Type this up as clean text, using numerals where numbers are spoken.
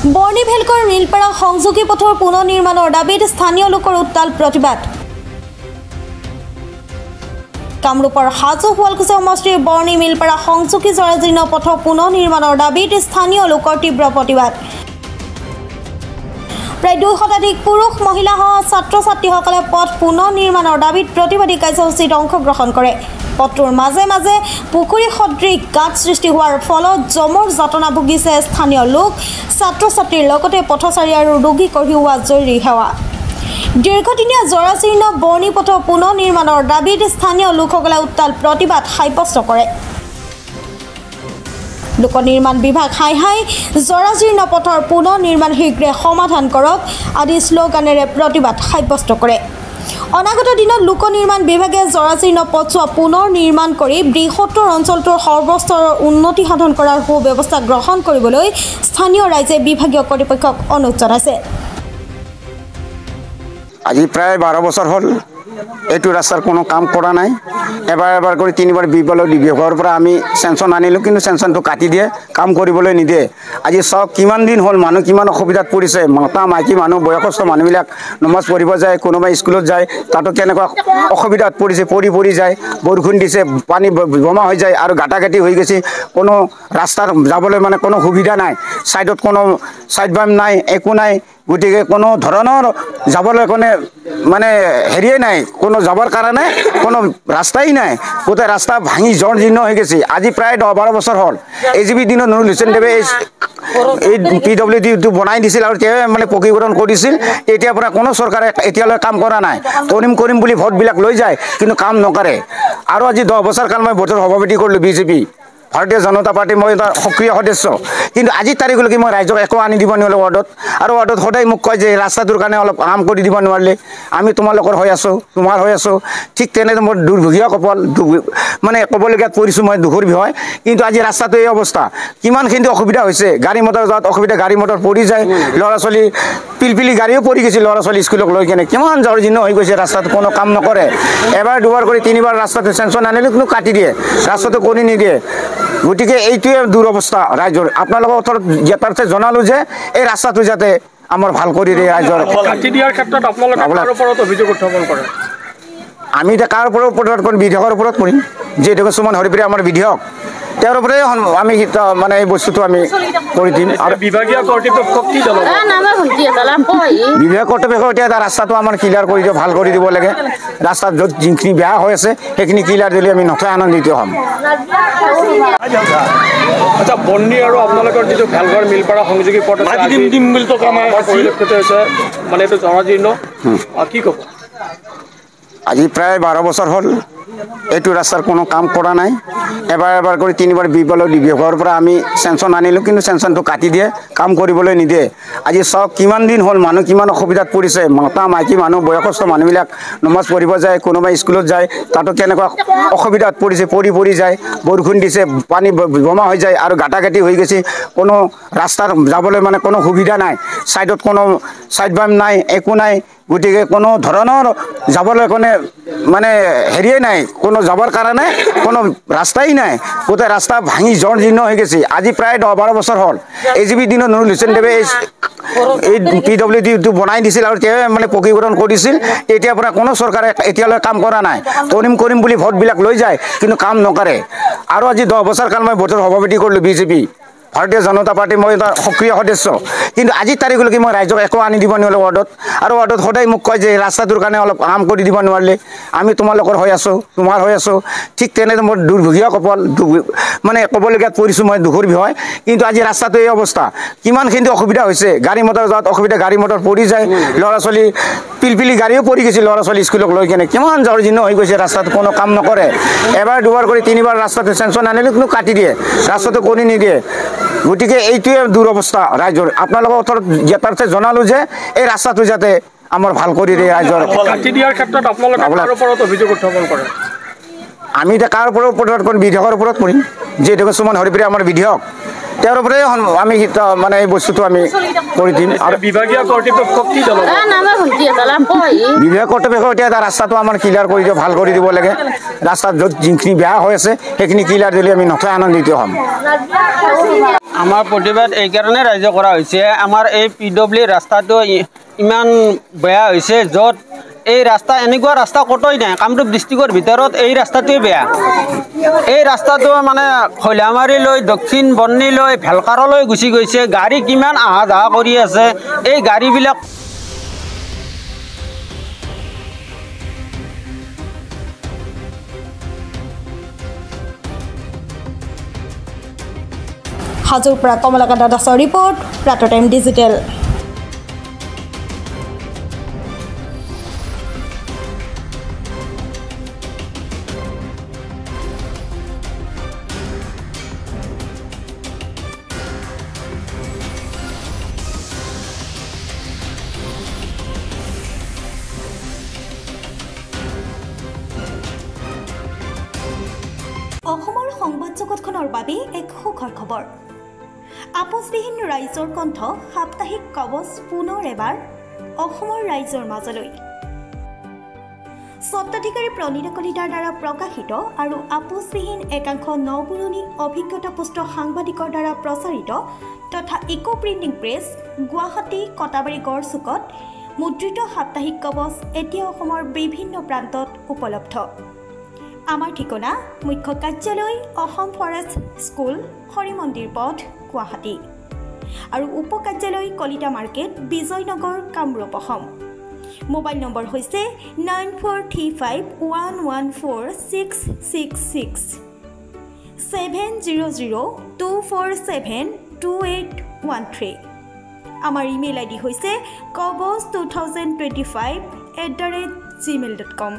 বৰ্ণি ভেলকৰ নীলপাৰা সংযোগী পথৰ পুনৰ নিৰ্মাণৰ দাবীত স্থানীয় লোকৰ উত্তাল প্ৰতিবাদ। কামৰূপৰ হাজো শুৱালকুছি সমষ্টিৰ বৰ্ণি মিলপাৰা সংযোগী জৰাজীৰ্ণ পথৰ পুনৰ নিৰ্মাণৰ দাবীত স্থানীয় লোকৰ তীব্ৰ প্ৰতিবাদ। প্ৰায় 2 শতাধিক পুৰুষ মহিলাসহ ছাত্ৰ ছাত্ৰীসকলে পথ পুনৰ নিৰ্মাণৰ দাবীত প্ৰতিবাদী কাৰ্যসূচীত অংশগ্ৰহণ কৰে। পথটোৰ মাজে মাজে পুখুৰী সদৃশ গাঁত সৃষ্টি হোৱাৰ ফলত জমৰ যাতনা ভুগিছে স্থানীয় লোক, ছাত্ৰ ছাত্ৰীৰ লগতে পথচাৰী আৰু ৰোগী কঢ়িওৱা জৰুৰী সেৱা। দীৰ্ঘদিনীয়া জৰাজীৰ্ণ বৰ্ণি পথৰ পুনৰ নিৰ্মাণৰ দাবীত স্থানীয় লোকসকলে উত্তাল প্ৰতিবাদ সাব্যস্ত কৰে। লোক নিৰ্মাণ বিভাগ হাই হাই জৰাজীৰ্ণ পথৰ পুনৰ নিৰ্মাণ শীঘ্ৰে সমাধান কৰক আদি শ্লোগানেৰে প্ৰতিবাদ সাব্যস্ত কৰে। অনাগত দিনত লোক নিৰ্মাণ বিভাগে জৰাজীৰ্ণ পথছোৱা পুনৰ নিৰ্মাণ কৰি বৃহত্তৰ অঞ্চলটোৰ সৰ্বস্তৰৰ উন্নতি সাধন কৰাৰ সুব্যৱস্থা গ্ৰহণ কৰিবলৈ স্থানীয় ৰাইজে বিভাগীয় কৰ্তৃপক্ষক অনুৰোধ জনাইছে। আজি প্ৰায় 12 বছৰ হ'ল এইটো ৰাস্তাৰ কোনো কাম কৰা নাই। এবাৰ কৰি 3বাৰ বিভাগৰ পৰা আমি চেংচন আনিলোঁ, কিন্তু চেংচনটো কাটি দিয়ে, কাম কৰিবলৈ নিদিয়ে। আজি চাওক কিমান দিন হ'ল, মানুহ কিমান অসুবিধাত পৰিছে। মতা মাইকী মানুহ, বয়সস্থ মানুহবিলাক নমাজ পঢ়িব যায়, কোনোবাই স্কুলত যায়, তাতো কেনেকুৱা অসুবিধাত পৰিছে, পৰি যায়। বৰষুণ দিছে, পানী জমা হৈ যায় আৰু গাঁটাগাঁটি হৈ গৈছে। কোনো ৰাস্তাৰ যাবলৈ মানে কোনো সুবিধা নাই, ছাইডত কোনো ছাইড বাম নাই, একো নাই। গতিকে কোনো ধৰণৰ যাবলৈ মানে হেৰিয়ে নাই, কোনো যাবৰ কাৰণে কোনো ৰাস্তাই নাই। গোটেই ৰাস্তা ভাঙি জৰ্জীৰ্ণ হৈ গৈছে। আজি প্ৰায় 10-12 বছৰ হ'ল। AGP দিনত নুৰুল হুছেইন দেৱে এই PWDটো বনাই দিছিল আৰু তেওঁ মানে পকীকৰণ কৰিছিল। তেতিয়াৰ পৰা কোনো চৰকাৰে এতিয়ালৈ কাম কৰা নাই। কৰিম বুলি ভোটবিলাক লৈ যায়, কিন্তু কাম নকৰে। আৰু আজি 10 বছৰ কাল মই ভোটৰ সভাপতি কৰিলোঁ BJP, ভাৰতীয় জনতা পাৰ্টি, মই এটা সক্ৰিয় সদস্য। কিন্তু আজিৰ তাৰিখলৈকে মই ৰাইজক একো আনি দিব নোৱাৰিলোঁ ৱাৰ্ডত। আৰু ৱাৰ্ডত সদায় মোক কয় যে ৰাস্তাটোৰ কাৰণে অলপ কাম কৰি দিব নোৱাৰিলে, আমি তোমালোকৰ হৈ আছোঁ, তোমাৰ হৈ আছোঁ। ঠিক তেনেদৰে মোৰ দুৰ্ভগীয়া কপাল, মানে ক'বলগীয়াত পৰিছোঁ মই, দুখৰ বিষয়। কিন্তু আজি ৰাস্তাটো এই অৱস্থা, কিমানখিনি অসুবিধা হৈছে। গাড়ী মটৰ যোৱাত অসুবিধা, গাড়ী মটৰ পৰি যায়, ল'ৰা ছোৱালী পিলপিলি গাড়ীও পৰি গৈছে, ল'ৰা ছোৱালী স্কুলক লৈ কেনে কিমান জৰ্জীৰ্ণ হৈ গৈছে। ৰাস্তাটো কোনো কাম নকৰে। এবাৰ 2বাৰ কৰি 3বাৰ ৰাস্তাটো চেংচন আনিলোঁ, কিন্তু কাটি দিয়ে, ৰাস্তাটো কৰি নিদিয়ে। গতিকে এইটোৱে দুৰৱস্থা ৰাইজৰ। আপোনালোকৰ ওচৰত যথাৰ্থে জনালোঁ যে এই ৰাস্তাটো যাতে আমাৰ ভাল কৰি দিয়ে ৰাইজৰ। কাটি দিয়াৰ ক্ষেত্ৰত আপোনালোকে কাৰ ওপৰত অভিযোগ উত্থাপন কৰে? আমি এতিয়া কাৰ ওপৰত প্ৰতিবাদ কৰিম? বিধায়কৰ ওপৰত কৰিম। যিহেতু সুমন হৰিপ্ৰিয়া আমাৰ বিধায়ক, তেওঁৰ ওপৰতে আমি মানে এই বস্তুটো আমি কৰি দিম। আৰু বিভাগীয় কৰ্তৃপক্ষক কি জনাব? বিভাগীয় কৰ্তৃপক্ষ এতিয়া এটা ৰাস্তাটো আমাৰ ক্লিয়াৰ কৰি দিব, ভাল কৰি দিব লাগে। ৰাস্তাত য'ত যিখিনি বেয়া হৈ আছে সেইখিনি ক্লিয়াৰ দিলে আমি নথৈ আনন্দিত হ'ম। আচ্ছা, বৰ্ণি আৰু আপোনালোকৰ যিটো ভেলঘৰ মিলপাৰা সংযোগী পথ পৰিলক্ষিত হৈছে, মানে এইটো জৰাজীৰ্ণ, কি ক'ব? আজি প্ৰায় 12 বছৰ হ'ল এইটো ৰাস্তাৰ কোনো কাম কৰা নাই। এবাৰ কৰি 3বাৰ বিভাগৰ পৰা আমি চেংচন আনিলোঁ, কিন্তু চেংচনটো কাটি দিয়ে, কাম কৰিবলৈ নিদিয়ে। আজি চাওক কিমান দিন হ'ল, মানুহ কিমান অসুবিধাত পৰিছে। মতা মাইকী মানুহ, বয়সস্থ মানুহবিলাক নমাজ পঢ়িব যায়, কোনোবাই স্কুলত যায়, তাতো কেনেকুৱা অসুবিধাত পৰিছে, পৰি যায়। বৰষুণ দিছে, পানী জমা হৈ যায় আৰু গাঁটাগাঁটি হৈ গৈছে। কোনো ৰাস্তাৰ যাবলৈ মানে কোনো সুবিধা নাই, ছাইডত কোনো ছাইড বাম নাই, একো নাই। গতিকে কোনো ধৰণৰ যাবলৈ মানে হেৰিয়ে নাই, কোনো যাবৰ কাৰণে কোনো ৰাস্তাই নাই। গোটেই ৰাস্তা ভাঙি জৰ্জীৰ্ণ হৈ গৈছে। আজি প্ৰায় 10-12 বছৰ হ'ল। AGP দিনত নুৰুল হুছেইন দেৱে এই PWDটো বনাই দিছিল আৰু তেওঁ মানে পকীকৰণ কৰিছিল। তেতিয়াৰ পৰা কোনো চৰকাৰে এতিয়ালৈ কাম কৰা নাই। কৰিম বুলি ভোটবিলাক লৈ যায়, কিন্তু কাম নকৰে। আৰু আজি 10 বছৰ কাল মই ভোটৰ সভাপতি কৰিলোঁ BJP, ভাৰতীয় জনতা পাৰ্টি, মই এটা সক্ৰিয় সদস্য। কিন্তু আজিৰ তাৰিখলৈকে মই ৰাইজক একো আনি দিব নোৱাৰিলোঁ ৱাৰ্ডত। আৰু ৱাৰ্ডত সদায় মোক কয় যে ৰাস্তাটোৰ কাৰণে অলপ কাম কৰি দিব নোৱাৰিলে, আমি তোমালোকৰ হৈ আছোঁ, তোমাৰ হৈ আছোঁ। ঠিক তেনেদৰে মোৰ দুৰ্ভগীয়া কপাল, মানে ক'বলগীয়াত পৰিছোঁ মই, দুখৰ বিষয়। কিন্তু আজি ৰাস্তাটো এই অৱস্থা, কিমানখিনি অসুবিধা হৈছে। গাড়ী মটৰ যোৱাত অসুবিধা, গাড়ী মটৰ পৰি যায়, ল'ৰা ছোৱালী পিলপিলি গাড়ীও পৰি গৈছে, ল'ৰা ছোৱালী স্কুলক লৈ কেনে কিমান জৰ্জীৰ্ণ হৈ গৈছে। ৰাস্তাটো কোনো কাম নকৰে। এবাৰ 2বাৰ কৰি 3বাৰ ৰাস্তাটো চেংচন আনিলোঁ, কিন্তু কাটি দিয়ে, ৰাস্তাটো কৰি নিদিয়ে। গতিকে এইটোৱে দুৰৱস্থা ৰাইজৰ। আপোনালোকৰ ওচৰত যথাৰ্থে জনালোঁ যে এই ৰাস্তাটো যাতে আমাৰ ভাল কৰি দিয়ে ৰাইজৰ। কাটি দিয়াৰ ক্ষেত্ৰত আপোনালোকে কাৰ ওপৰত অভিযোগ উত্থাপন কৰে? আমি এতিয়া কাৰ ওপৰত প্ৰতিবাদ কৰিম? বিধায়কৰ ওপৰত কৰিম। যিহেতু সুমন হৰিপ্ৰিয়া আমাৰ বিধায়ক, তেওঁৰ ওপৰতে আমি মানে এই বস্তুটো আমি কৰি দিম। আৰু বিভাগীয় কৰ্তৃপক্ষক কি জনাব? বিভাগীয় কৰ্তৃপক্ষ এতিয়া ৰাস্তাটো আমাৰ ক্লিয়াৰ কৰি দিব, ভাল কৰি দিব লাগে। ৰাস্তাত য'ত যিখিনি বেয়া হৈ আছে সেইখিনি ক্লিয়াৰ দিলে আমি নথৈ আনন্দিত হ'ম। আমাৰ প্ৰতিবাদ এইকাৰণে ৰাইজে কৰা হৈছে, আমাৰ এই PW ৰাস্তাটো ইমান বেয়া হৈছে, য'ত এই ৰাস্তা এনেকুৱা ৰাস্তা ক'তোই নাই। কামৰূপ ডিষ্ট্ৰিক্টৰ ভিতৰত এই ৰাস্তাটোৱে বেয়া। এই ৰাস্তাটো মানে খৈলামাৰীলৈ, দক্ষিণ বৰ্ণিলৈ, ভেলকাৰলৈ গুচি গৈছে। গাড়ী কিমান অহা যোৱা কৰি আছে, এই গাড়ীবিলাক হাজোৰ পৰা কমলাকান্ত দাসৰ ৰিপৰ্ট, প্ৰাতঃ টাইম ডিজিটেল। অসমৰ সংবাদ জগতখনৰ বাবে এক সুখৰ খবৰ। আপোচবিহীন ৰাইজৰ কণ্ঠ সাপ্তাহিক কবচ পুনৰ এবাৰ অসমৰ ৰাইজৰ মাজলৈ। স্বত্বাধিকাৰী প্ৰণীতা কলিতাৰ দ্বাৰা প্ৰকাশিত আৰু আপোচবিহীন একাংশ নপুৰণি অভিজ্ঞতাপুষ্ট সাংবাদিকৰ দ্বাৰা প্ৰচাৰিত তথা eco printing press, Guwahati Katabari গড়চুকত মুদ্ৰিত সাপ্তাহিক কবচ এতিয়া অসমৰ বিভিন্ন প্ৰান্তত উপলব্ধ। আমাৰ ঠিকনা মুখ্য কাৰ্যালয় অসম ফৰেষ্ট স্কুল, হৰি মন্দিৰ পথ, গুৱাহাটী আৰু উপ কাৰ্যালয় Kalita market, Bijoynagar, Kamrup, Assam. Mobile number হৈছে 9435114666 70024728113। আমাৰ ইমেইল ID হৈছে kobos2025@gmail.com।